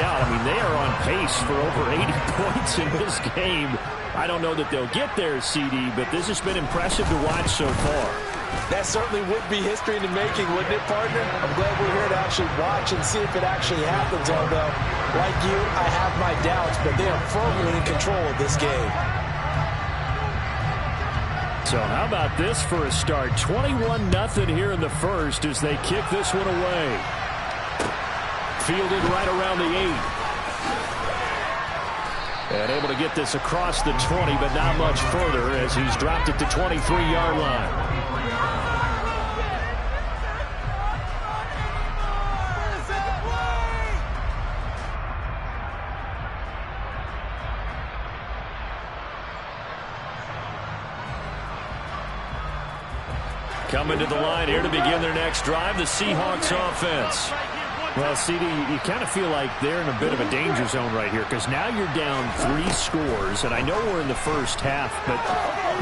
out. I mean, they are on pace for over 80 points in this game. I don't know that they'll get there, CD, but this has been impressive to watch so far. That certainly would be history in the making, wouldn't it, partner? I'm glad we're here to actually watch and see if it actually happens, although, like you, I have my doubts, but they are firmly in control of this game. So how about this for a start? 21-0 here in the first as they kick this one away. Fielded right around the 8. And able to get this across the 20, but not much further as he's dropped it to 23-yard line. Coming to the line here to begin their next drive, the Seahawks offense. Well, CD, you kind of feel like they're in a bit of a danger zone right here because now you're down 3 scores, and I know we're in the first half, but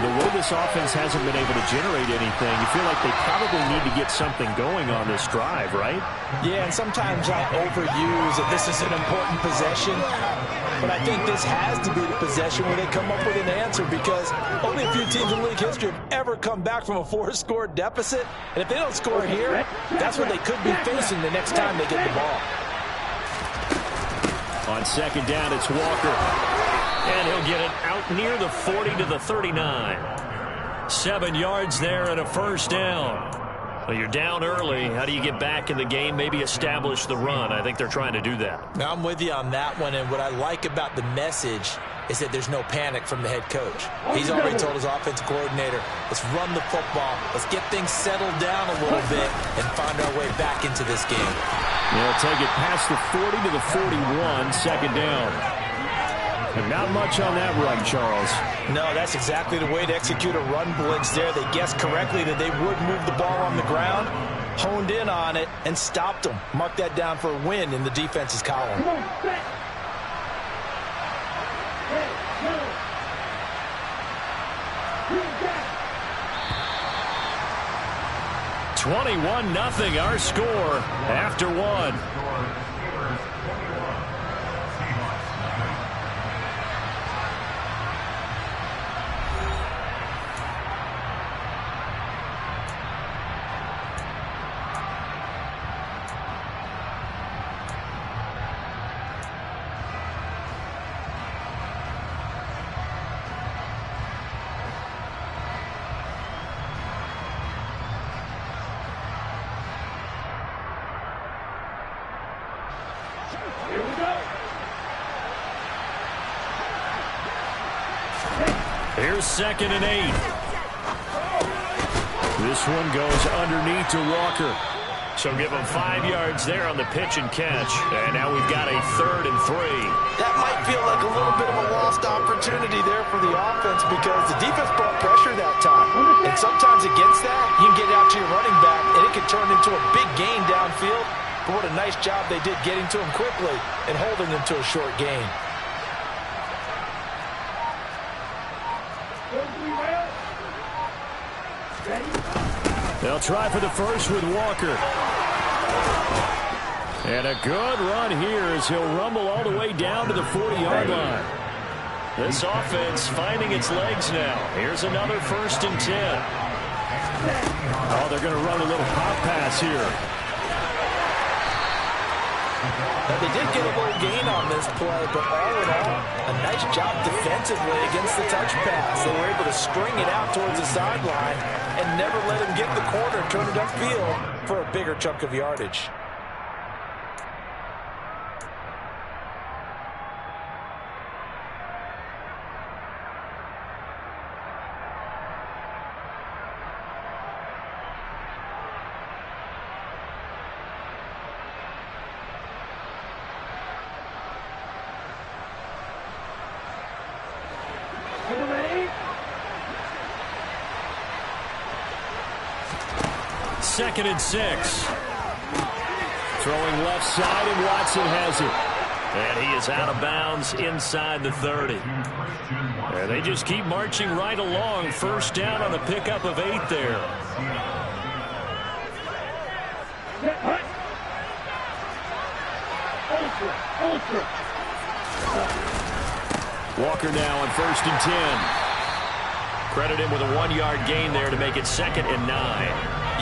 the way this offense hasn't been able to generate anything, you feel like they probably need to get something going on this drive, right? Yeah, and sometimes I overuse that this is an important possession, but I think this has to be the possession where they come up with an answer because only a few teams in league history have ever come back from a 4-score deficit, and if they don't score here, that's what they could be facing the next time they get the ball. On second down, it's Walker. And he'll get it out near the 40 to the 39. 7 yards there and a first down. Well, you're down early. How do you get back in the game, maybe establish the run? I think they're trying to do that. Now, I'm with you on that one, and what I like about the message is that there's no panic from the head coach. He's already told his offensive coordinator, let's run the football, let's get things settled down a little bit and find our way back into this game. They'll take it past the 40 to the 41, second down. And not much on that run, Charles. No, that's exactly the way to execute a run blitz there. They guessed correctly that they would move the ball on the ground, honed in on it, and stopped them. Mark that down for a win in the defense's column. 21-0 our score after 1. Here's 2nd and 8. This one goes underneath to Walker. So give him 5 yards there on the pitch and catch. And now we've got a 3rd and 3. That might feel like a little bit of a lost opportunity there for the offense because the defense brought pressure that time. And sometimes against that, you can get out to your running back, and it can turn into a big gain downfield. But what a nice job they did getting to him quickly and holding him to a short gain. They'll try for the first with Walker. And a good run here as he'll rumble all the way down to the 40-yard line. This offense finding its legs now. Here's another 1st and 10. Oh, they're going to run a little pop pass here. Now, they did get a little gain on this play, but all in all, a nice job defensively against the touch pass. They were able to string it out towards the sideline and never let him get the corner, turn it upfield for a bigger chunk of yardage. Second and 6. Throwing left side, and Watson has it. And he is out of bounds inside the 30. And they just keep marching right along. First down on a pickup of 8 there. Walker now on 1st and 10. Credit him with a 1-yard gain there to make it 2nd and 9.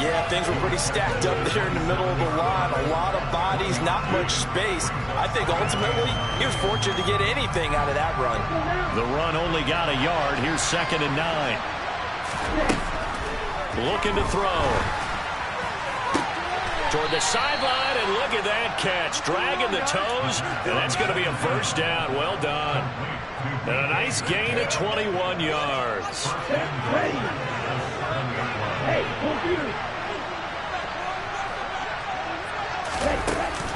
Yeah, things were pretty stacked up there in the middle of the line. A lot of bodies, not much space. I think ultimately he was fortunate to get anything out of that run. The run only got a yard. Here's 2nd and 9. Looking to throw. Toward the sideline, and look at that catch. Dragging the toes, and that's going to be a 1st down. Well done. And a nice gain of 21 yards.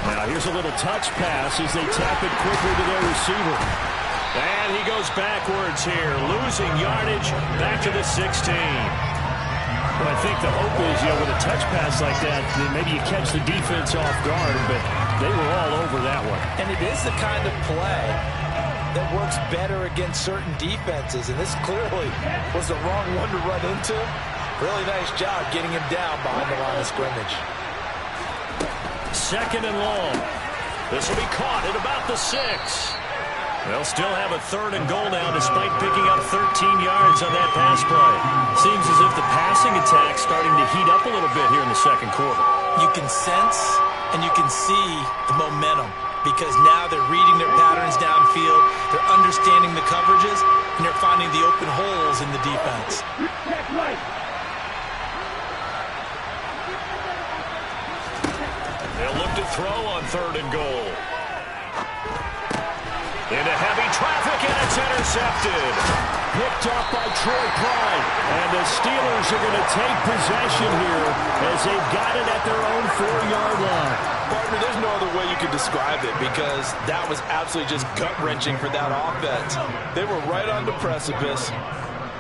Now here's a little touch pass as they tap it quickly to their receiver. And he goes backwards here, losing yardage back to the 16. Well, I think the hope is, with a touch pass like that, then maybe you catch the defense off guard, but they were all over that one. And it is the kind of play that works better against certain defenses, and this clearly was the wrong one to run into. Really nice job getting him down behind the line of scrimmage. 2nd and long. This will be caught at about the 6. They'll still have a 3rd and goal now despite picking up 13 yards on that pass play. Seems as if the passing attack's starting to heat up a little bit here in the 2nd quarter. You can sense and you can see the momentum because now they're reading their patterns downfield, they're understanding the coverages, and they're finding the open holes in the defense. They'll look to throw on 3rd and goal. Into heavy traffic, and it's intercepted. Picked up by Troy Pride. And the Steelers are going to take possession here as they've got it at their own 4-yard line. Partner, there's no other way you could describe it because that was absolutely just gut-wrenching for that offense. They were right on the precipice.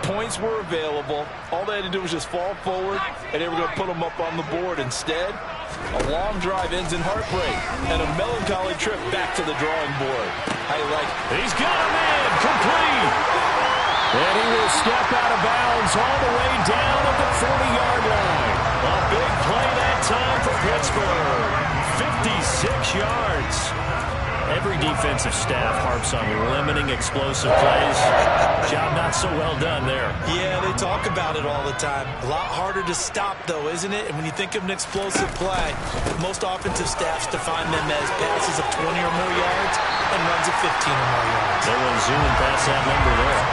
Points were available. All they had to do was just fall forward, and they were going to put them up on the board. Instead, a long drive ends in heartbreak and a melancholy trip back to the drawing board. How you like it? He's got a man complete. And he will step out of bounds all the way down at the 40-yard line. A big play that time for Pittsburgh. 56 yards. Every defensive staff harps on limiting explosive plays. Job not so well done there. Yeah, they talk about it all the time. A lot harder to stop, though, isn't it? And when you think of an explosive play, most offensive staffs define them as passes of 20 or more yards and runs of 15 or more yards. They will zoom past that number there.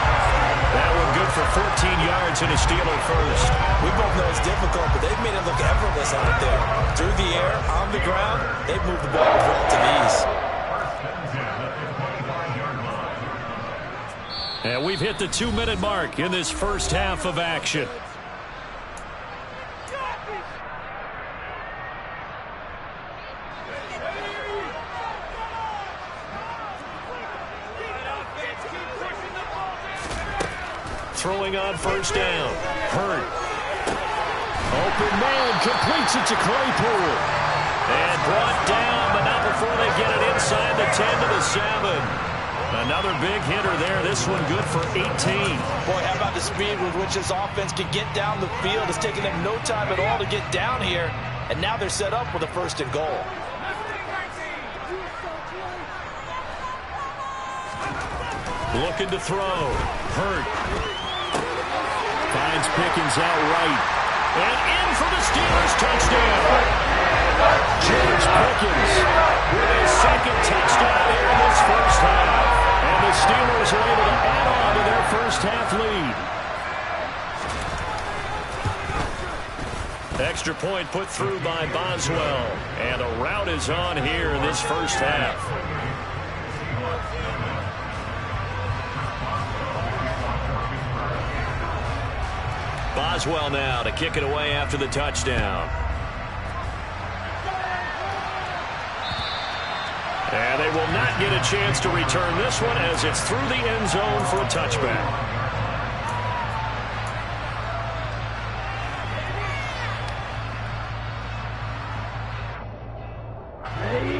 That one good for 14 yards and a Steeler 1st. We both know it's difficult, but they've made it look effortless out there. Through the air, on the ground, they've moved the ball with relative ease. And we've hit the 2-minute mark in this first half of action. Throwing on 1st down. Hurt. Open man completes it to Claypool. And brought down, but not before they get it inside the 10 to the 7. Another big hitter there. This one good for 18. Boy, how about the speed with which this offense can get down the field? It's taken them no time at all to get down here. And now they're set up with a 1st and goal. Looking to throw. Hurt. Finds Pickens out right. And in for the Steelers touchdown. George Pickens with his 2nd touchdown here in this first half. And the Steelers are able to add on to their first half lead. Extra point put through by Boswell. And a rout is on here in this first half. Boswell now to kick it away after the touchdown. And they will not get a chance to return this one as it's through the end zone for a touchback.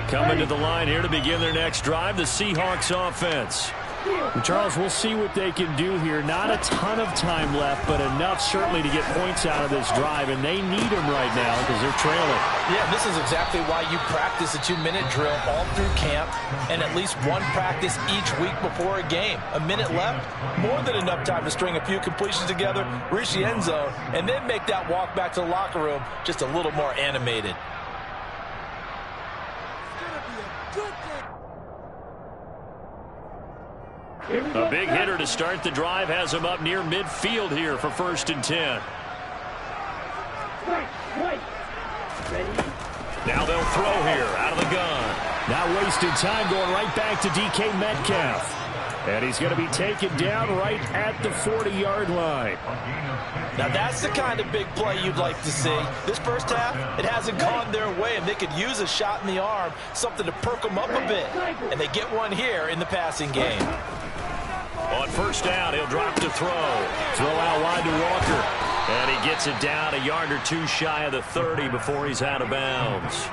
Coming to the line here to begin their next drive, the Seahawks offense. And Charles, we'll see what they can do here. Not a ton of time left, but enough certainly to get points out of this drive, and they need them right now because they're trailing. Yeah, this is exactly why you practice a 2-minute drill all through camp and at least one practice each week before a game. A minute left, more than enough time to string a few completions together, reach the end zone, and then make that walk back to the locker room just a little more animated. A big hitter to start the drive has him up near midfield here for 1st and 10. Now they'll throw here out of the gun. Not wasting time, going right back to DK Metcalf. And he's going to be taken down right at the 40-yard line. Now that's the kind of big play you'd like to see. This first half, it hasn't gone their way, and they could use a shot in the arm, something to perk them up a bit. And they get one here in the passing game. On 1st down, he'll drop to throw. Throw out wide to Walker. And he gets it down a yard or two shy of the 30 before he's out of bounds.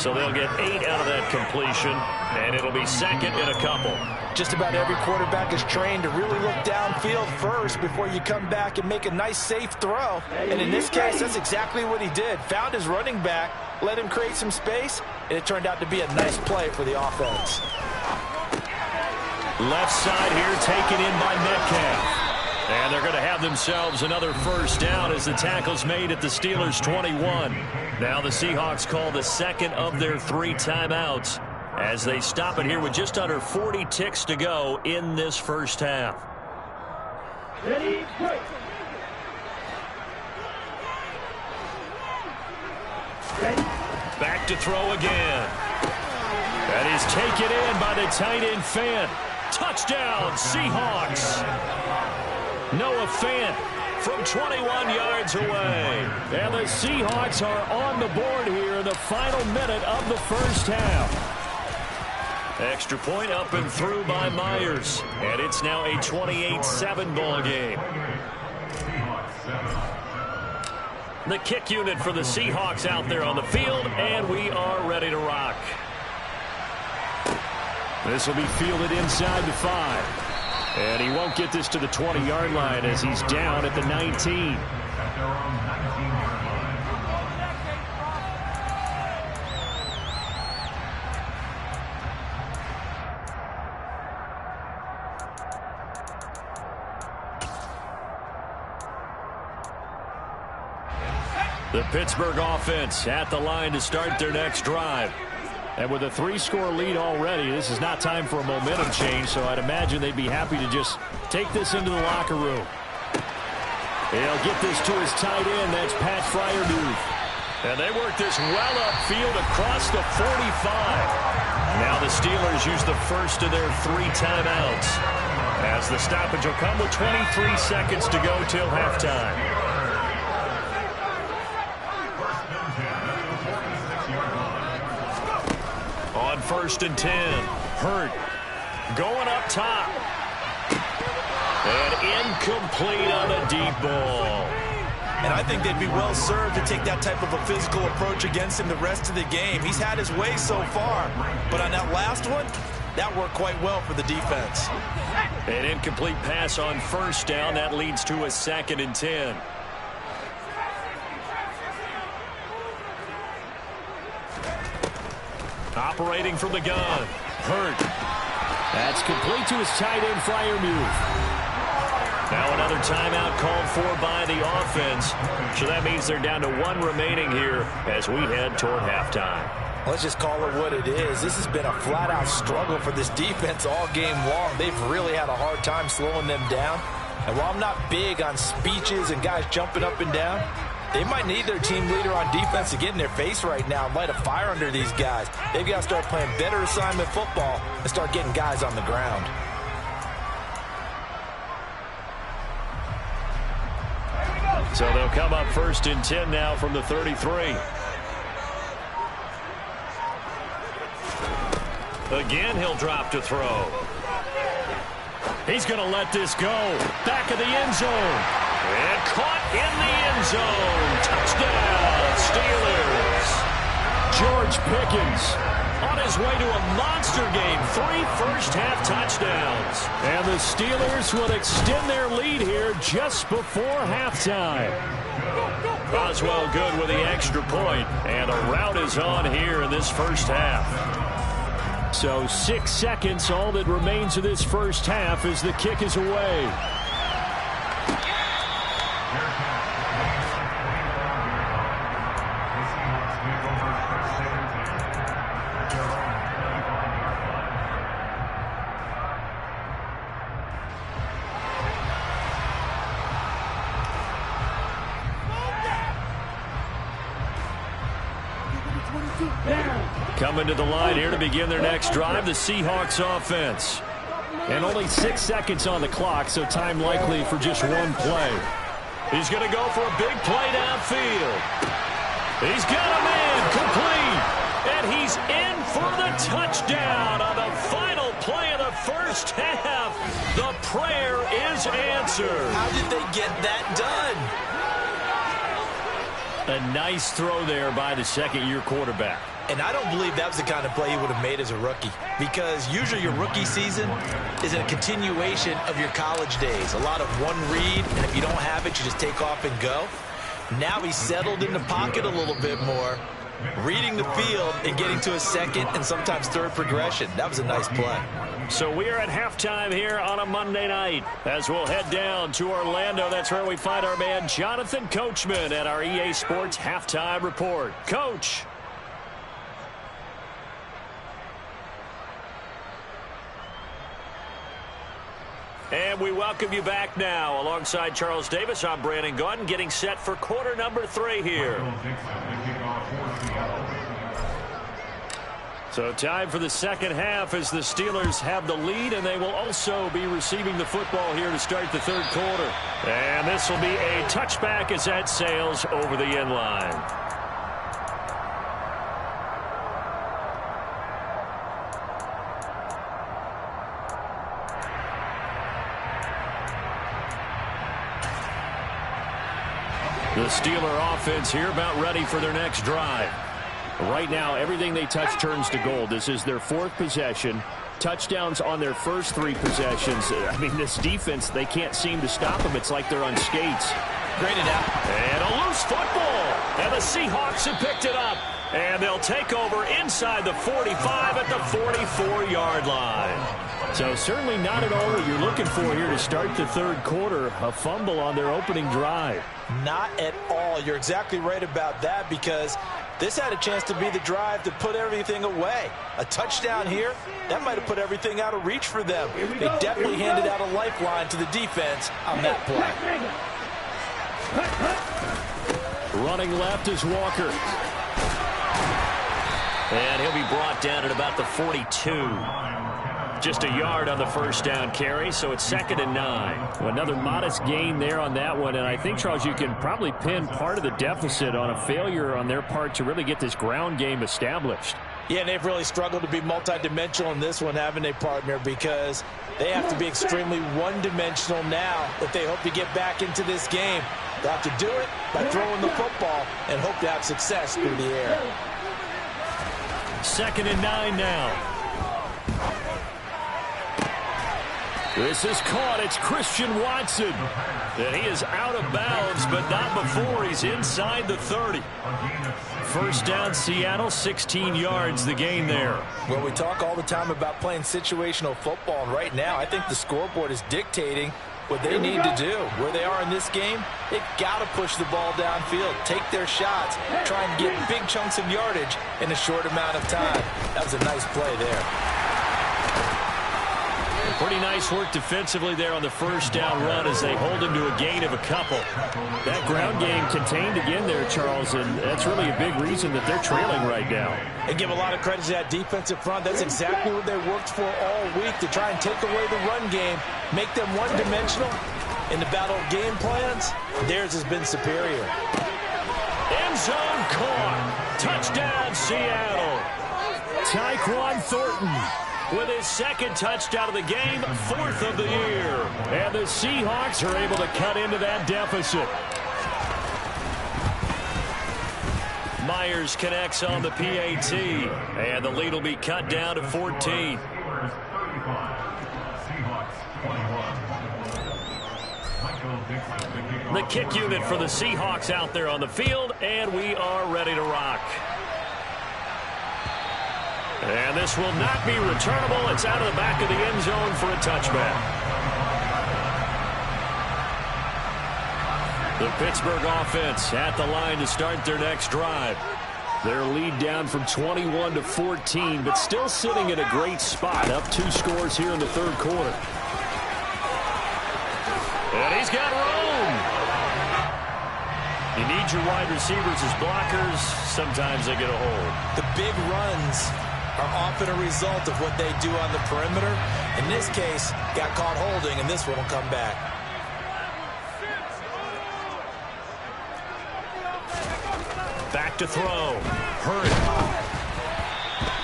So they'll get 8 out of that completion, and it'll be 2nd and a couple. Just about every quarterback is trained to really look downfield first before you come back and make a nice, safe throw. And in this case, that's exactly what he did. Found his running back, let him create some space, and it turned out to be a nice play for the offense. Left side here taken in by Metcalf. And they're going to have themselves another 1st down as the tackle's made at the Steelers' 21. Now the Seahawks call the 2nd of their 3 timeouts as they stop it here with just under 40 ticks to go in this first half. Ready, break. Back to throw again. And he's taken in by the tight end Fant. Touchdown, Seahawks. Noah Fant from 21 yards away. And the Seahawks are on the board here in the final minute of the first half. Extra point up and through by Myers. And it's now a 28-7 ball game. The kick unit for the Seahawks out there on the field, and we are ready to rock. This will be fielded inside the 5. And he won't get this to the 20-yard line as he's down at the 19. The Pittsburgh offense at the line to start their next drive. And with a 3-score lead already, this is not time for a momentum change, so I'd imagine they'd be happy to just take this into the locker room. He'll get this to his tight end. That's Pat Freiermuth. And they work this well upfield across the 45. Now the Steelers use the first of their 3 timeouts, as the stoppage will come with 23 seconds to go till halftime. On 1st and 10, Hurt going up top. And incomplete on the deep ball. And I think they'd be well served to take that type of a physical approach against him the rest of the game. He's had his way so far, but on that last one, that worked quite well for the defense. An incomplete pass on 1st down. That leads to a 2nd and 10. Operating from the gun, Hurt. That's complete to his tight end, Freiermuth. Now another timeout called for by the offense. So that means they're down to 1 remaining here as we head toward halftime. Let's just call it what it is. This has been a flat-out struggle for this defense all game long. They've really had a hard time slowing them down. And while I'm not big on speeches and guys jumping up and down, they might need their team leader on defense to get in their face right now and light a fire under these guys. They've got to start playing better assignment football and start getting guys on the ground. So they'll come up 1st and 10 now from the 33. Again, he'll drop to throw. He's going to let this go. Back of the end zone. And caught in the end zone. Touchdown, Steelers. George Pickens on his way to a monster game. 3 first-half touchdowns. And the Steelers will extend their lead here just before halftime. Boswell good with the extra point, and a rout is on here in this first half. So 6 seconds, all that remains of this first half as the kick is away. Coming to the line here to begin their next drive, the Seahawks offense. And only 6 seconds on the clock, so time likely for just one play. He's going to go for a big play downfield. He's got him in, complete. And he's in for the touchdown on the final play of the first half. The prayer is answered. How did they get that done? A nice throw there by the second-year quarterback. And I don't believe that was the kind of play he would have made as a rookie, because usually your rookie season is a continuation of your college days. A lot of one read, and if you don't have it, you just take off and go. Now he's settled in the pocket a little bit more, reading the field and getting to a second and sometimes third progression. That was a nice play. So we are at halftime here on a Monday night as we'll head down to Orlando. That's where we find our man Jonathan Coachman at our EA Sports Halftime Report. Coach. And we welcome you back now. Alongside Charles Davis, I'm Brandon Gaudin, getting set for quarter number 3 here. So time for the second half as the Steelers have the lead, and they will also be receiving the football here to start the third quarter. And this will be a touchback as that sails over the end line. The Steeler offense here about ready for their next drive. Right now, everything they touch turns to gold. This is their 4th possession. Touchdowns on their first 3 possessions. I mean, this defense, they can't seem to stop them. It's like they're on skates. Graded out. And a loose football. And the Seahawks have picked it up. And they'll take over inside the 45 at the 44-yard line. So certainly not at all what you're looking for here to start the third quarter. A fumble on their opening drive. Not at all. You're exactly right about that, because this had a chance to be the drive to put everything away. A touchdown here, that might have put everything out of reach for them. They definitely handed out a lifeline to the defense on that play. Running left is Walker. And he'll be brought down at about the 42. Just a yard on the first down carry, so it's 2nd and 9. Well, another modest gain there on that one, and I think, Charles, you can probably pin part of the deficit on a failure on their part to really get this ground game established. Yeah, and they've really struggled to be multidimensional in this one, haven't they, partner? Because they have to be extremely one-dimensional now if they hope to get back into this game. They'll have to do it by throwing the football and hope to have success through the air. 2nd and 9 now. This is caught. It's Christian Watson. And he is out of bounds, but not before he's inside the 30. First down, Seattle, 16 yards, the gain there. Well, we talk all the time about playing situational football, and right now I think the scoreboard is dictating what they need to do. Where they are in this game, they've got to push the ball downfield, take their shots, try and get big chunks of yardage in a short amount of time. That was a nice play there. Pretty nice work defensively there on the first down run as they hold him to a gain of a couple. That ground game contained again there, Charles, and that's really a big reason that they're trailing right now. And give a lot of credit to that defensive front. That's exactly what they worked for all week, to try and take away the run game, make them one-dimensional. In the battle of game plans, theirs has been superior. End zone caught. Touchdown, Seattle. Tyquan Thornton with his 2nd touchdown of the game, 4th of the year. And the Seahawks are able to cut into that deficit. Myers connects on the PAT. And the lead will be cut down to 14. The kick unit for the Seahawks out there on the field, and we are ready to rock. And this will not be returnable. It's out of the back of the end zone for a touchback. The Pittsburgh offense at the line to start their next drive. Their lead down from 21 to 14, but still sitting in a great spot, up 2 scores here in the third quarter. And he's got room. You need your wide receivers as blockers. Sometimes they get a hold. The big runs are often a result of what they do on the perimeter. In this case, got caught holding, and this one will come back. Back to throw. Hurry.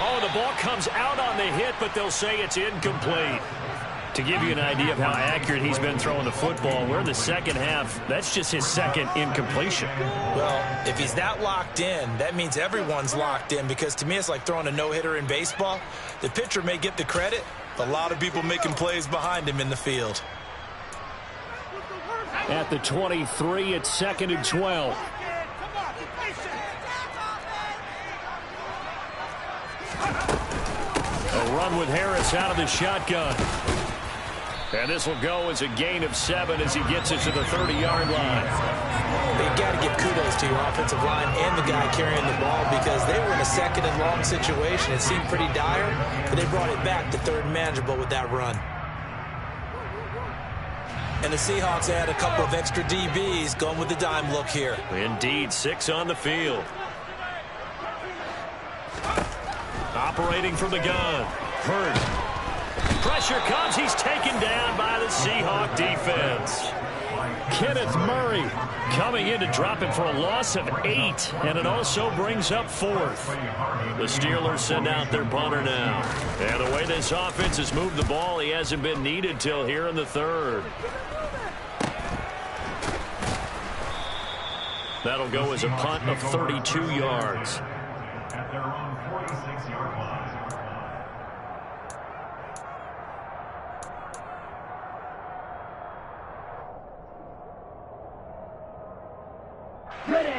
Oh, the ball comes out on the hit, but they'll say it's incomplete. To give you an idea of how accurate he's been throwing the football, we're in the second half. That's just his second incompletion. Well, if he's that locked in, that means everyone's locked in, because to me it's like throwing a no-hitter in baseball. The pitcher may get the credit, but a lot of people making plays behind him in the field. At the 23, it's 2nd and 12. A run with Harris out of the shotgun. And this will go as a gain of 7 as he gets it to the 30-yard line. You got to give kudos to your offensive line and the guy carrying the ball, because they were in a 2nd and long situation. It seemed pretty dire, but they brought it back to 3rd and manageable with that run. And the Seahawks add a couple of extra DBs going with the dime look here. Indeed, 6 on the field. Operating from the gun. Hurd. Pressure comes. He's taken down by the Seahawk defense. Kenneth Murray coming in to drop it for a loss of 8, and it also brings up 4th. The Steelers send out their punter now. And the way this offense has moved the ball, he hasn't been needed till here in the 3rd. That'll go as a punt of 32 yards. At their own 46-yard line.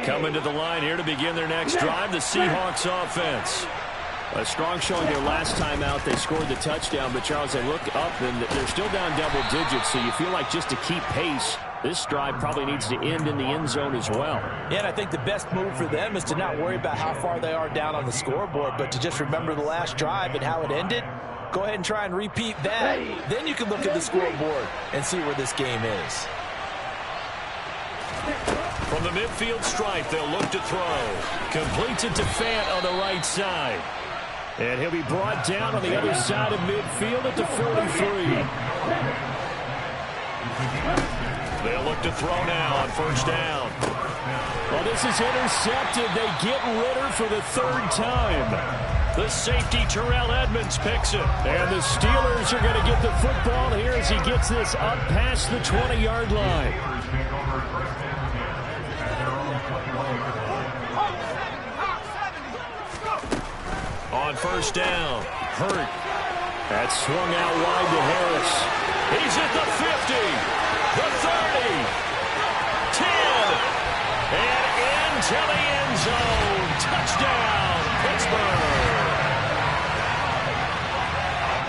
Coming to the line here to begin their next drive, the Seahawks offense. A strong showing their last time out. They scored the touchdown, but Charles, they look up and they're still down double digits, so you feel like just to keep pace, this drive probably needs to end in the end zone as well. Yeah, and I think the best move for them is to not worry about how far they are down on the scoreboard, but to just remember the last drive and how it ended. Go ahead and try and repeat that. Then you can look at the scoreboard and see where this game is. From the midfield stripe, they'll look to throw. Completes it to Fant on the right side. And he'll be brought down on the other side of midfield at the 43. They'll look to throw now on 1st down. Well, this is intercepted. They get Ritter for the 3rd time. The safety, Terrell Edmonds, picks it. And the Steelers are going to get the football here as he gets this up past the 20-yard line. On 1st down, Hurt. That's swung out wide to Harris. He's at the 50, the 30, 10, and into the end zone. Touchdown, Pittsburgh.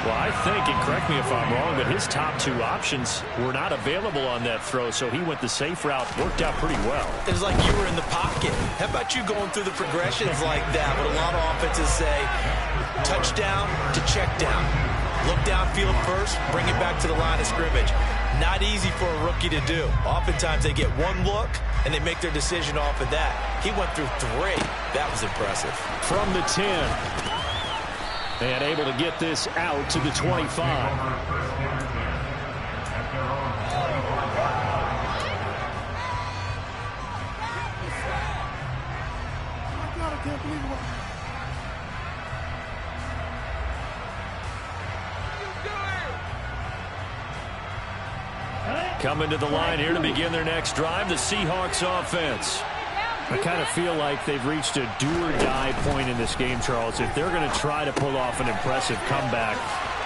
Well, I think, and correct me if I'm wrong, but his top 2 options were not available on that throw, so he went the safe route. Worked out pretty well. It was like you were in the pocket. How about you going through the progressions like that? What a lot of offenses say, touchdown to check down. Look downfield first, bring it back to the line of scrimmage. Not easy for a rookie to do. Oftentimes they get one look, and they make their decision off of that. He went through 3. That was impressive. From the 10. And able to get this out to the 25. Coming to the line here to begin their next drive, the Seahawks offense. I kind of feel like they've reached a do-or-die point in this game, Charles. If they're going to try to pull off an impressive comeback,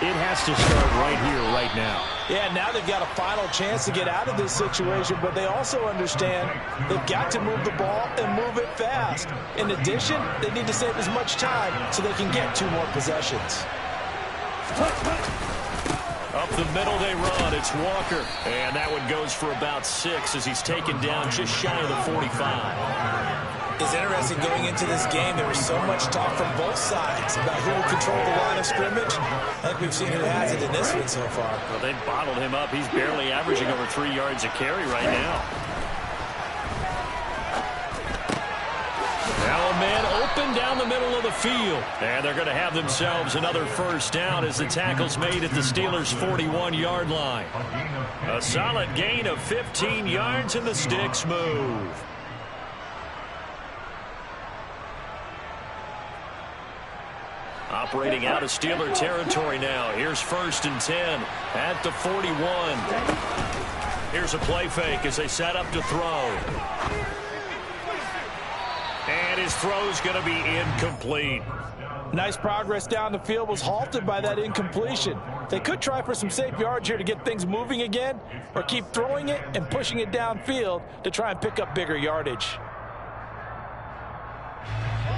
it has to start right here, right now. Yeah, now they've got a final chance to get out of this situation, but they also understand they've got to move the ball and move it fast. In addition, they need to save as much time so they can get 2 more possessions. Up the middle they run. It's Walker. And that one goes for about 6 as he's taken down just shy of the 45. It's interesting going into this game. There was so much talk from both sides about who will control the line of scrimmage. I think we've seen who has it in this one so far. Well, they bottled him up. He's barely averaging over 3 yards a carry right now. Now a man open down the middle of the field. And they're going to have themselves another first down as the tackle's made at the Steelers' 41-yard line. A solid gain of 15 yards and the sticks move. Operating out of Steeler territory now. Here's 1st and 10 at the 41. Here's a play fake as they set up to throw. And his throw's going to be incomplete. Nice progress down the field was halted by that incompletion. They could try for some safe yards here to get things moving again, or keep throwing it and pushing it downfield to try and pick up bigger yardage.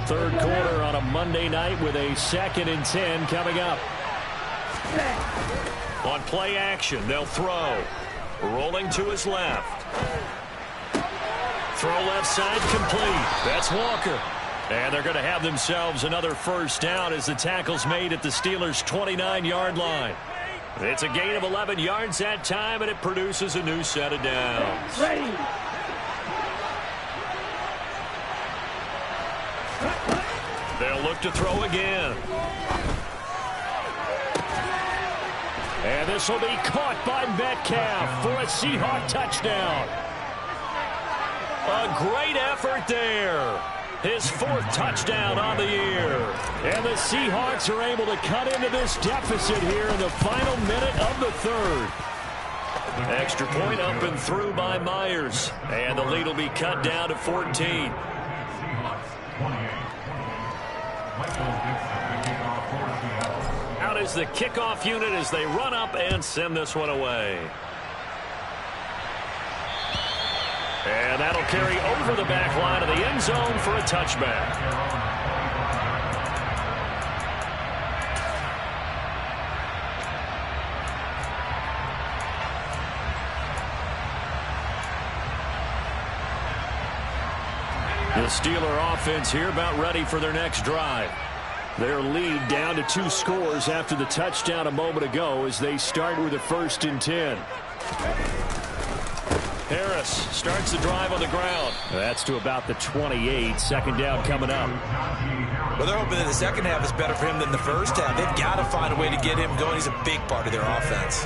Third quarter on a Monday night with a 2nd and 10 coming up. On play action, they'll throw. Rolling to his left. Throw left side complete. That's Walker. And they're going to have themselves another first down as the tackle's made at the Steelers' 29-yard line. It's a gain of 11 yards that time, and it produces a new set of downs. They'll look to throw again. And this will be caught by Metcalf for a Seahawk touchdown. A great effort there. His 4th touchdown on the year. And the Seahawks are able to cut into this deficit here in the final minute of the 3rd. Extra point up and through by Myers. And the lead will be cut down to 14. Out is the kickoff unit as they run up and send this one away. And that'll carry over the back line of the end zone for a touchback. The Steeler offense here about ready for their next drive. Their lead down to 2 scores after the touchdown a moment ago as they start with a 1st and 10. Harris starts the drive on the ground. That's to about the 28. 2nd down coming up. Well, they're hoping that the second half is better for him than the first half. They've got to find a way to get him going. He's a big part of their offense.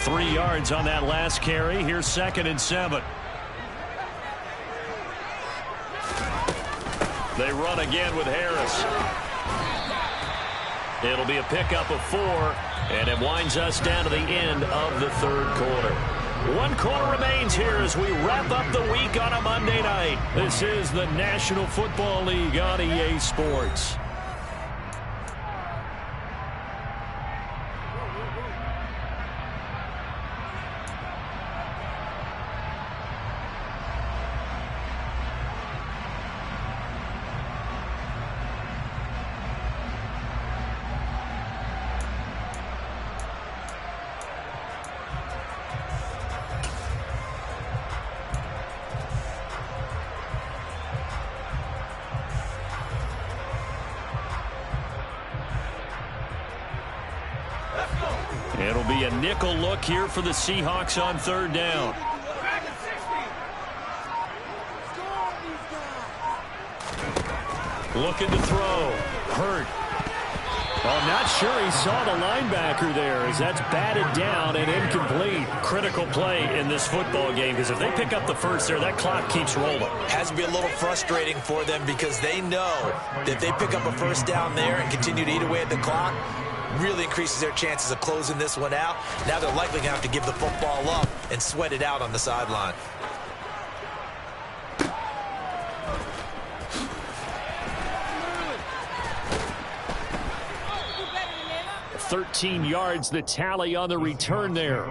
Three yards on that last carry. Here's 2nd and 7. They run again with Harris. It'll be a pickup of 4, and it winds us down to the end of the 3rd quarter. 1 quarter remains here as we wrap up the week on a Monday night. This is the National Football League on EA Sports. It'll be a nickel look here for the Seahawks on third down. Looking to throw. Hurt. Well, I'm not sure he saw the linebacker there as that's batted down and incomplete. Critical play in this football game because if they pick up the first there, that clock keeps rolling. Has to be a little frustrating for them because they know that if they pick up a first down there and continue to eat away at the clock, really increases their chances of closing this one out. Now they're likely going to have to give the football up and sweat it out on the sideline. 13 yards, the tally on the return there.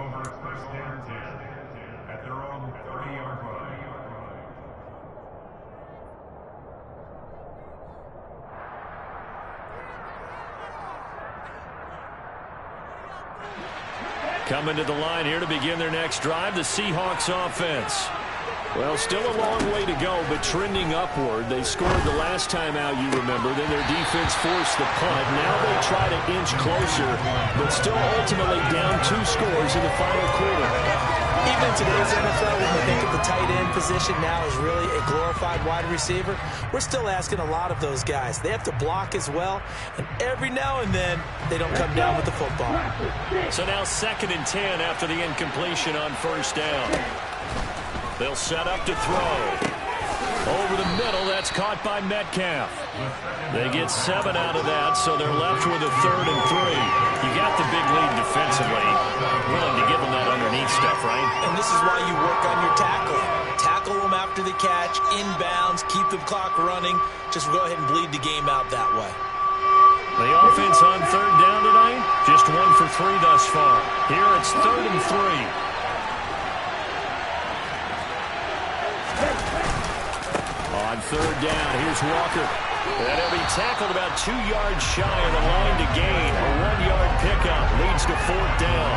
Coming to the line here to begin their next drive, the Seahawks offense. Well, still a long way to go, but trending upward. They scored the last time out, you remember. Then their defense forced the punt. Now they try to inch closer, but still ultimately down 2 scores in the final quarter. Even in today's NFL, when we think of the tight end position now is really a glorified wide receiver, we're still asking a lot of those guys. They have to block as well, and every now and then they don't come down with the football. So now 2nd and 10 after the incompletion on first down. They'll set up to throw. Over the middle, that's caught by Metcalf. They get 7 out of that, so they're left with a 3rd and 3. You got the big lead defensively. Willing to give them that underneath stuff, right? And this is why you work on your tackling. Tackle them after the catch, inbounds, keep the clock running. Just go ahead and bleed the game out that way. The offense on third down tonight, just 1 for 3 thus far. Here it's 3rd and 3. On third down, here's Walker. And he'll be tackled about 2 yards shy of the line to gain. A 1-yard pickup leads to 4th down.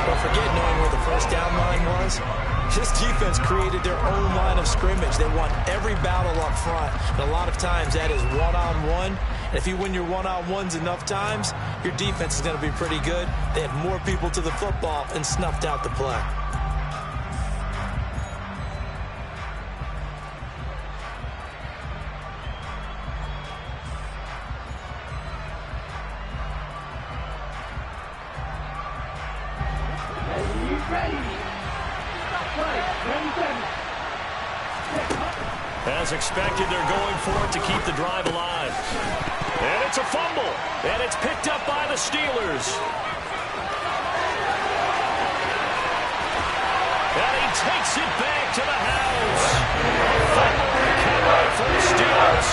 Don't forget knowing where the first down line was. This defense created their own line of scrimmage. They won every battle up front. And a lot of times that is one-on-one. And if you win your one-on-ones enough times, your defense is going to be pretty good. They had more people to the football and snuffed out the play. As expected, they're going for it to keep the drive alive. And it's a fumble. And it's picked up by the Steelers. And he takes it back to the house. Fumble recovery for the Steelers.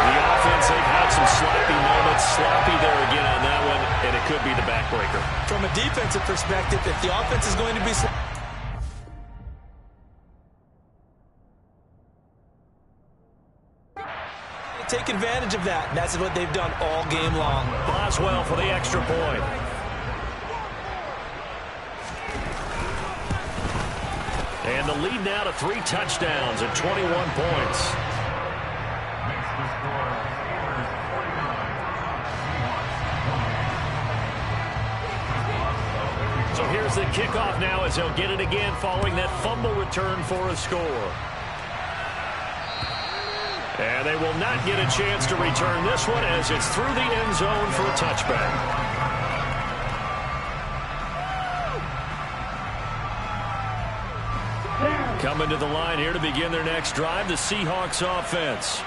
The offense, they've had some sloppy moments. Sloppy there again on that one. And it could be the backbreaker. From a defensive perspective, if the offense is going to be take advantage of that. That's what they've done all game long. Boswell for the extra point. And the lead now to 3 touchdowns and 21 points. So here's the kickoff now as they'll get it again following that fumble return for a score. And they will not get a chance to return this one as it's through the end zone for a touchback. Coming to the line here to begin their next drive, the Seahawks offense.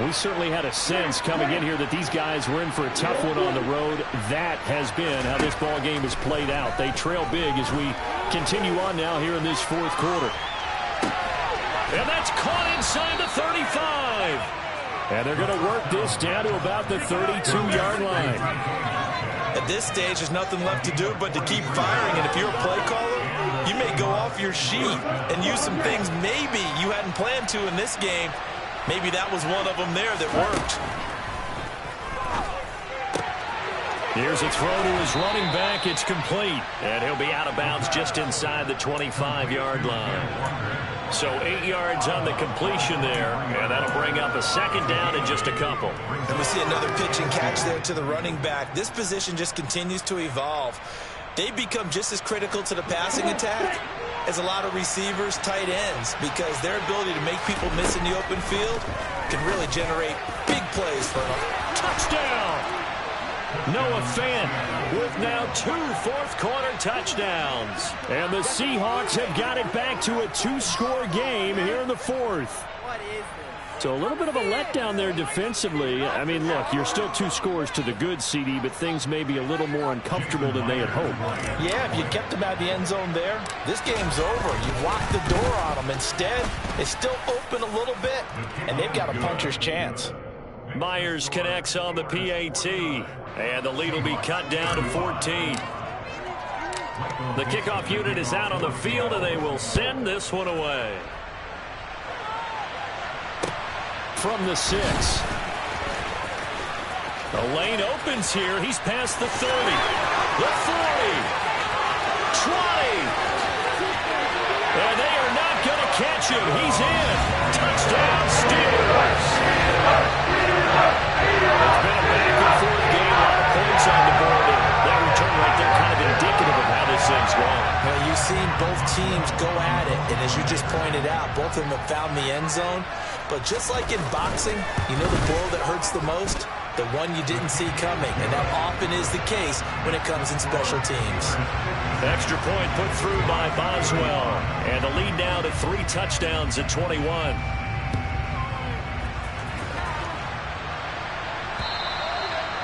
We certainly had a sense coming in here that these guys were in for a tough one on the road. That has been how this ball game has played out. They trail big as we continue on now here in this 4th quarter. And that's caught inside the 35. And they're going to work this down to about the 32-yard line. At this stage, there's nothing left to do but to keep firing. And if you're a play caller, you may go off your sheet and use some things maybe you hadn't planned to in this game. Maybe that was one of them there that worked. Here's a throw to his running back. It's complete. And he'll be out of bounds just inside the 25-yard line. So 8 yards on the completion there, and that'll bring up up a second down and just a couple. And we see another pitch and catch there to the running back. This position just continues to evolve. They become just as critical to the passing attack as a lot of receivers, tight ends, because their ability to make people miss in the open field can really generate big plays for them. Touchdown! Noah Fant with now 2 fourth-quarter touchdowns. And the Seahawks have got it back to a 2-score game here in the fourth. What is this? So a little bit of a letdown there defensively. I mean, look, you're still 2 scores to the good, CD, but things may be a little more uncomfortable than they had hoped. Yeah, if you kept them out of the end zone there, this game's over. You've locked the door on them. Instead, it's still open a little bit, and they've got a puncher's chance. Myers connects on the PAT, and the lead will be cut down to 14. The kickoff unit is out on the field, and they will send this one away. From the 6. The lane opens here. He's past the 30. The 40. 20. And they are not going to catch him. He's in. Touchdown, Steelers. It's been a back-and-forth game. A lot of points on the board. And that return right there kind of indicative of how this thing's gone. Well, you've seen both teams go at it. And as you just pointed out, both of them have found the end zone. But just like in boxing, you know the blow that hurts the most? The one you didn't see coming. And that often is the case when it comes in special teams. Extra point put through by Boswell. And the lead now to 3 touchdowns at 21.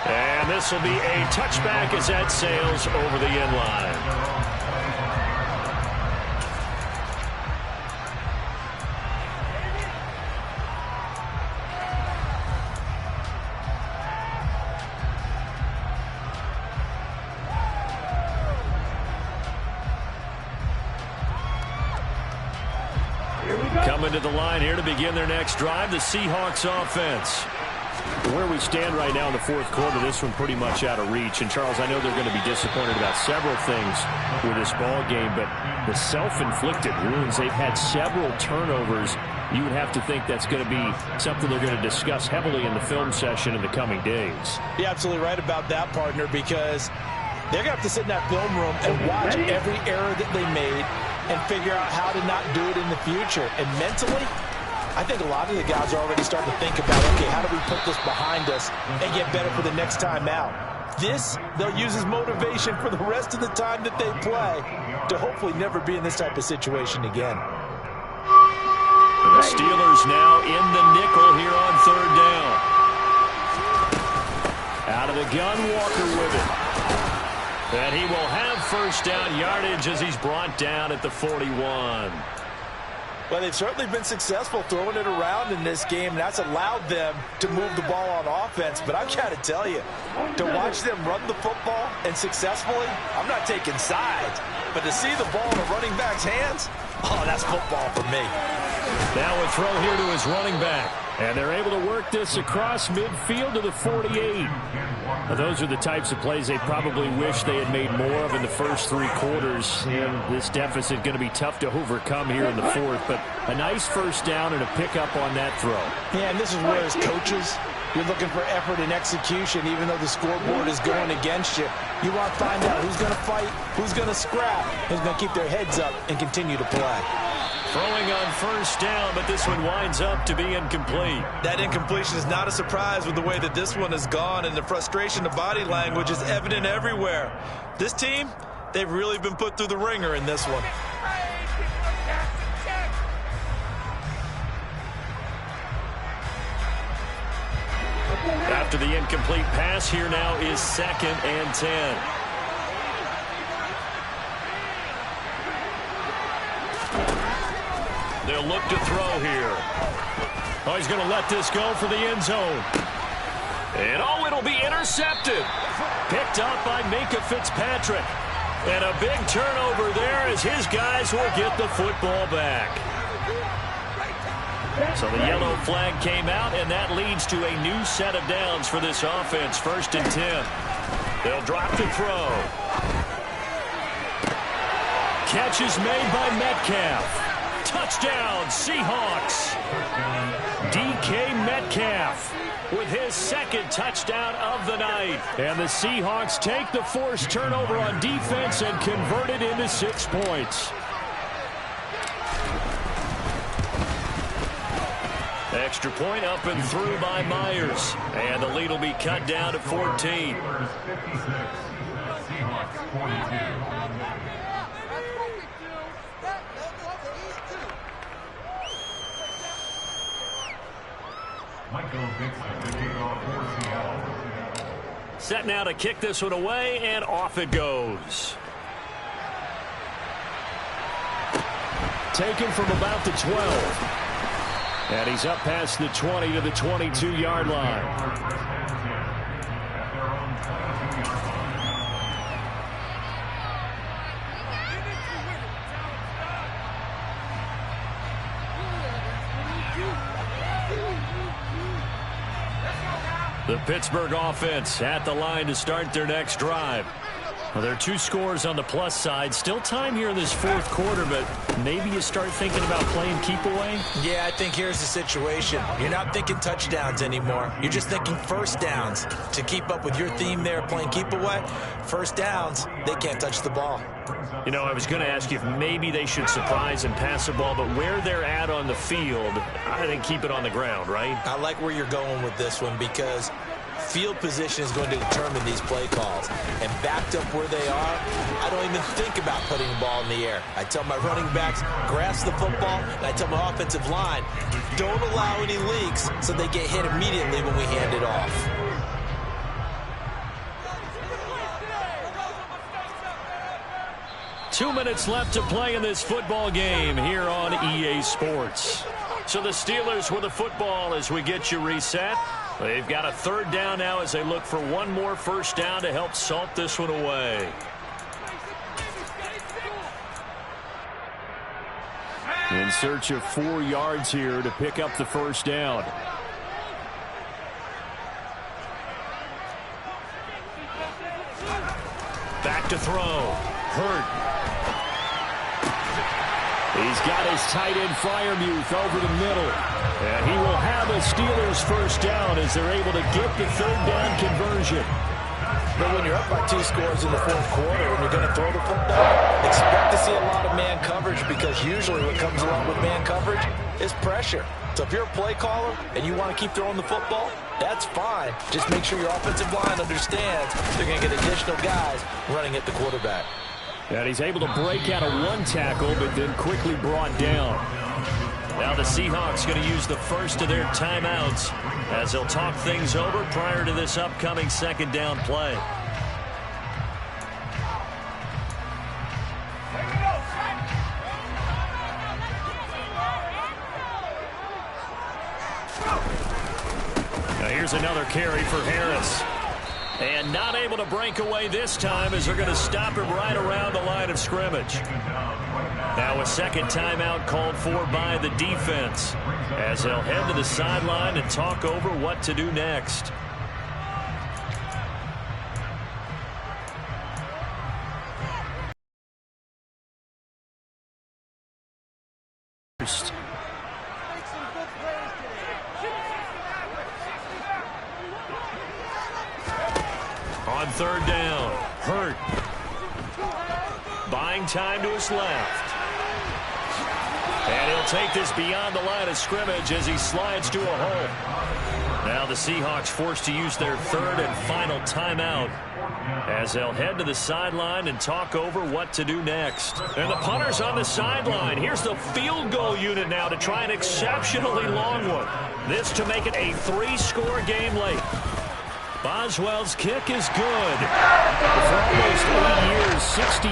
And this will be a touchback as that sails over the end line. Coming to the line here to begin their next drive, the Seahawks offense. Where we stand right now in the fourth quarter, this one pretty much out of reach. And, Charles, I know they're going to be disappointed about several things with this ball game, but the self-inflicted wounds, they've had several turnovers. You would have to think that's going to be something they're going to discuss heavily in the film session in the coming days. You're absolutely right about that, partner, because they're going to have to sit in that film room and watch every error that they made and figure out how to not do it in the future. And mentally, I think a lot of the guys are already starting to think about, okay, how do we put this behind us and get better for the next time out? This, they'll use as motivation for the rest of the time that they play to hopefully never be in this type of situation again. The Steelers now in the nickel here on third down. Out of the gun, Walker with it. And he will have first down yardage as he's brought down at the 41. Well, they've certainly been successful throwing it around in this game, and that's allowed them to move the ball on offense. But I've got to tell you, to watch them run the football and successfully, I'm not taking sides. But to see the ball in a running back's hands, oh, that's football for me. Now a throw here to his running back. And they're able to work this across midfield to the 48. Now, those are the types of plays they probably wish they had made more of in the first 3 quarters. And this deficit going to be tough to overcome here in the fourth. But a nice first down and a pickup on that throw. Yeah, and this is where as coaches, you're looking for effort and execution, even though the scoreboard is going against you. You want to find out who's going to fight, who's going to scrap, who's going to keep their heads up and continue to play. Throwing on first down, but this one winds up to be incomplete. That incompletion is not a surprise with the way that this one has gone, and the frustration of body language is evident everywhere. This team, they've really been put through the ringer in this one. After the incomplete pass, here now is 2nd and 10. They'll look to throw here. Oh, he's going to let this go for the end zone. And oh, it'll be intercepted. Picked up by Minka Fitzpatrick. And a big turnover there as his guys will get the football back. So the yellow flag came out, and that leads to a new set of downs for this offense. 1st and 10. They'll drop to throw. Catch is made by Metcalf. Touchdown, Seahawks. Deke DK Metcalf with his second touchdown of the night. And the Seahawks take the forced turnover on defense and convert it into 6 points. Extra point up and through by Myers. And the lead will be cut down to 14. Set now to kick this one away, and off it goes. Taken from about the 12. And he's up past the 20 to the 22-yard line. The Pittsburgh offense at the line to start their next drive. Well, there are 2 scores on the plus side. Still time here in this fourth quarter, but maybe you start thinking about playing keep away? Yeah, I think here's the situation. You're not thinking touchdowns anymore. You're just thinking first downs. To keep up with your theme there, playing keep away, first downs, they can't touch the ball. You know, I was going to ask you if maybe they should surprise and pass the ball, but where they're at on the field, I think keep it on the ground, right? I like where you're going with this one because field position is going to determine these play calls. And backed up where they are, I don't even think about putting the ball in the air. I tell my running backs, grasp the football, and I tell my offensive line, don't allow any leaks so they get hit immediately when we hand it off. Two minutes left to play in this football game here on EA Sports. So the Steelers with the football as we get you reset. They've got a third down now as they look for one more first down to help salt this one away. In search of 4 yards here to pick up the first down. Back to throw. Hurt. He's got his tight end Freiermuth over the middle. And he will have a Steelers first down as they're able to get the third down conversion. But when you're up by 2 scores in the fourth quarter and you're going to throw the football, expect to see a lot of man coverage because usually what comes along with man coverage is pressure. So if you're a play caller and you want to keep throwing the football, that's fine. Just make sure your offensive line understands they're going to get additional guys running at the quarterback. And he's able to break out of 1 tackle, but then quickly brought down. Now the Seahawks going to use the first of their timeouts as they'll talk things over prior to this upcoming second down play. Now here's another carry for Harris. And not able to break away this time as they're going to stop him right around the line of scrimmage. Now a second timeout called for by the defense as they'll head to the sideline and talk over what to do next. On third down, Hurt. Buying time to his left. And he'll take this beyond the line of scrimmage as he slides to a hole. Now the Seahawks forced to use their third and final timeout as they'll head to the sideline and talk over what to do next. And the punter's on the sideline. Here's the field goal unit now to try an exceptionally long one. This to make it a 3-score game late. Boswell's kick is good. For almost 8 years, 64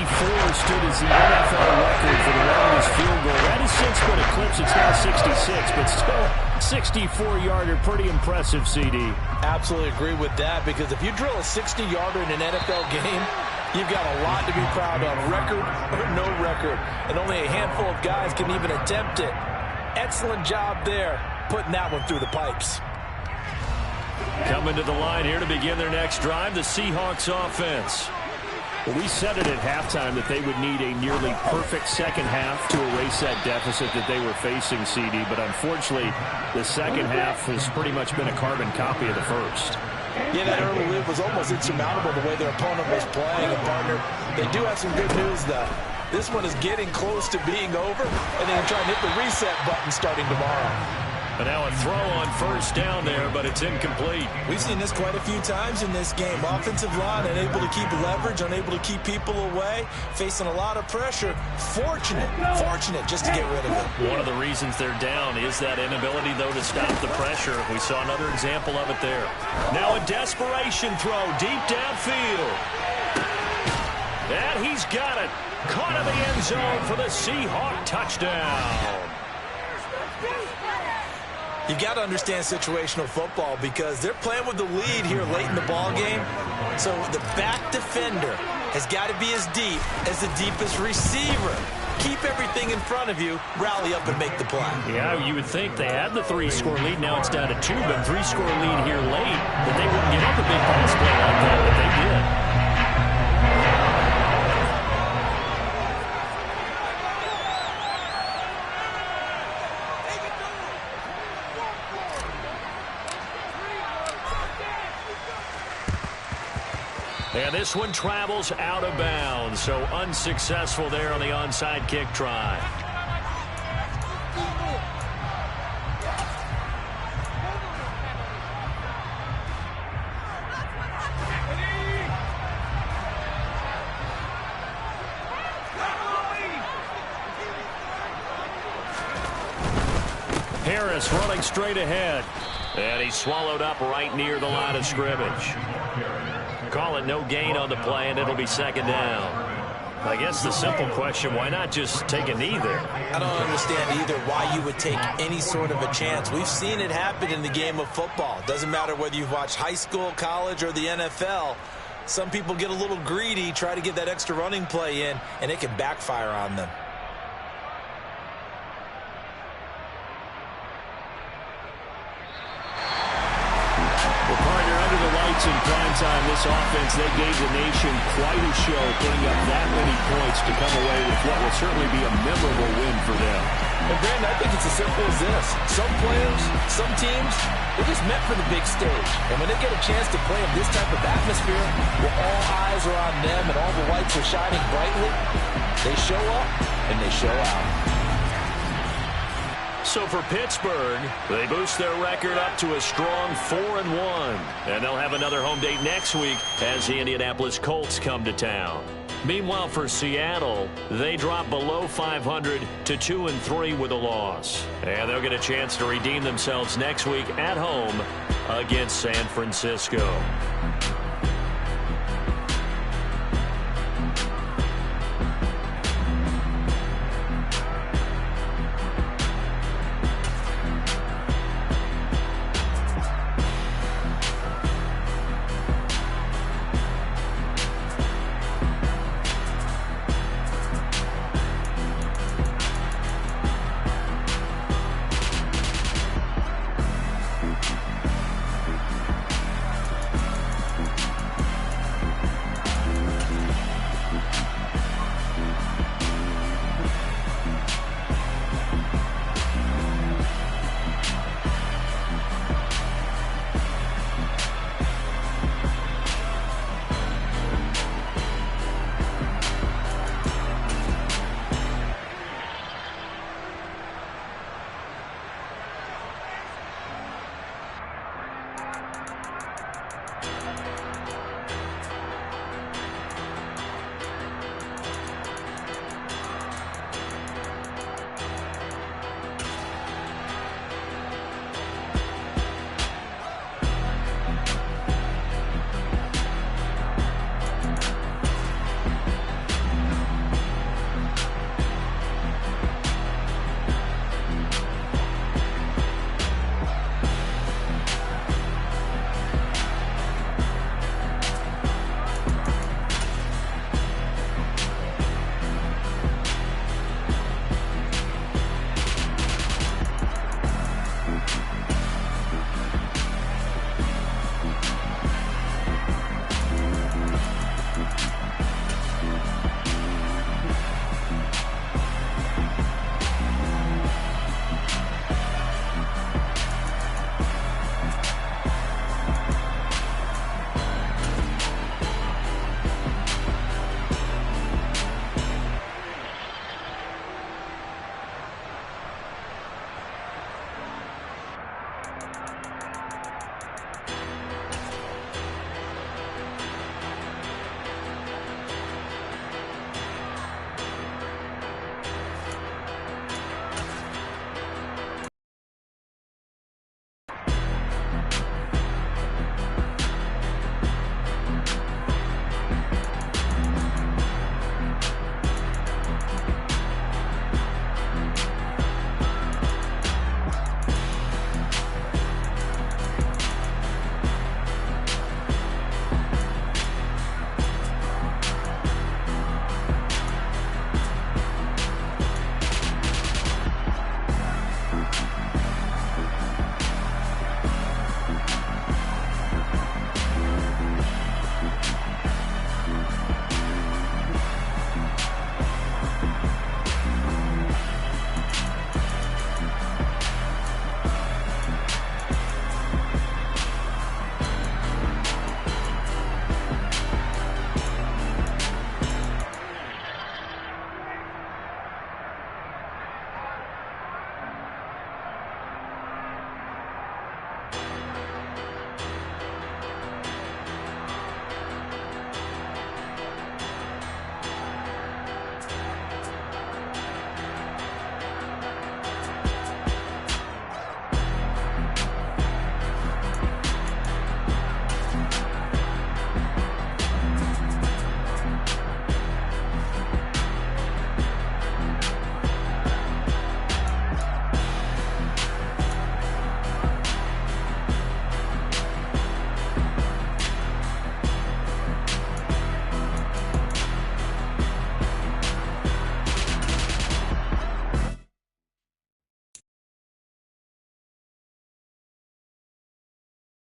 stood as the NFL record for the longest field goal. That has since been eclipsed. It's now 66, but still 64-yarder. Pretty impressive, CD. Absolutely agree with that because if you drill a 60-yarder in an NFL game, you've got a lot to be proud of, record or no record. And only a handful of guys can even attempt it. Excellent job there, putting that one through the pipes. Coming to the line here to begin their next drive, the Seahawks offense. Well, we said it at halftime that they would need a nearly perfect second half to erase that deficit that they were facing, CD. But unfortunately, the second half has pretty much been a carbon copy of the first. Yeah, that early lead was almost insurmountable the way their opponent was playing. And, partner, they do have some good news, though. This one is getting close to being over, and they can try and hit the reset button starting tomorrow. But now a throw on first down there, but it's incomplete. We've seen this quite a few times in this game. Offensive line unable to keep leverage, unable to keep people away, facing a lot of pressure. Fortunate just to get rid of it. One of the reasons they're down is that inability, though, to stop the pressure. We saw another example of it there. Now a desperation throw deep downfield. And he's got it. Caught in the end zone for the Seahawk touchdown. You've got to understand situational football because they're playing with the lead here late in the ball game. So the back defender has got to be as deep as the deepest receiver. Keep everything in front of you, rally up and make the play. Yeah, you would think they had the 3-score lead. Now it's down to 2, but 3-score lead here late. That they wouldn't give up a big pass play like that, but they did. And this one travels out of bounds, so unsuccessful there on the onside kick try. Harris running straight ahead. And he's swallowed up right near the line of scrimmage. Call it no gain on the play, and it'll be second down. I guess the simple question, why not just take a knee there? I don't understand either why you would take any sort of a chance. We've seen it happen in the game of football. Doesn't matter whether you've watched high school, college, or the NFL. Some people get a little greedy, try to get that extra running play in, and it can backfire on them. In prime time, this offense, they gave the nation quite a show, putting up that many points to come away with what will certainly be a memorable win for them. And Brandon, I think it's as simple as this. Some players, some teams, they're just meant for the big stage. And when they get a chance to play in this type of atmosphere, where all eyes are on them and all the lights are shining brightly, they show up and they show out. So for Pittsburgh, they boost their record up to a strong 4-1. And they'll have another home date next week as the Indianapolis Colts come to town. Meanwhile, for Seattle, they drop below 500 to 2-3 with a loss. And they'll get a chance to redeem themselves next week at home against San Francisco.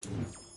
break.